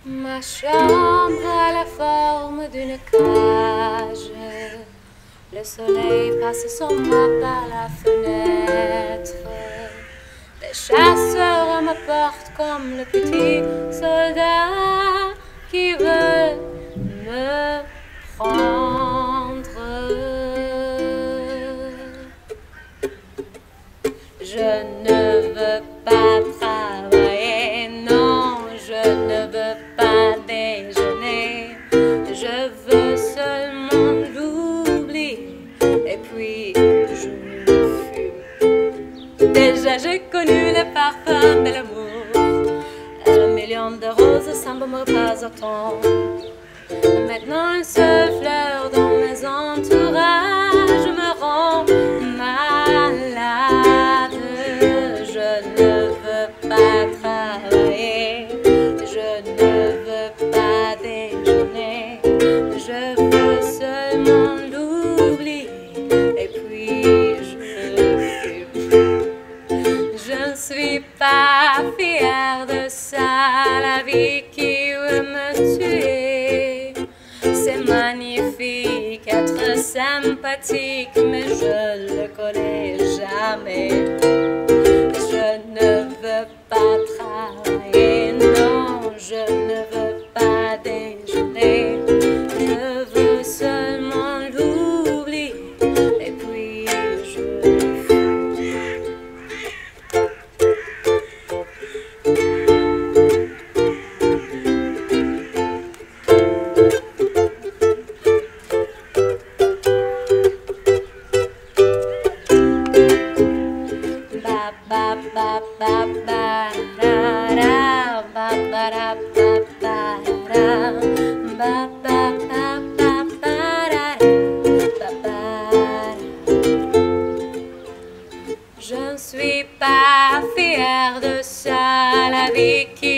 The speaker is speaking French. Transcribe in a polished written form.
Ma chambre a la forme d'une cage. Le soleil passe son bras par la fenêtre. Les chasseurs m'apportent comme le petit soldat qui veut me prendre. Je ne veux pas travailler, non, je ne veux pas déjeuner. Je veux seulement l'oublier et puis je le fume. Déjà j'ai connu le parfum de l'amour, un million de roses semblent pas autant. Maintenant une seule fleur dans mes entourages me rend malade. Je ne veux pas travailler, je ne veux pas déjeuner. Je veux seulement l'oublier et puis je fume. Je ne suis pas fière de ça, la vie qui veut me tuer. C'est magnifique être sympathique, mais je le connais jamais. Je ne veux pas travailler, non, je ne veux pas déjeuner. Je veux seulement l'oublier et puis je le fume. Je ne suis pas fière de ça, la vie qui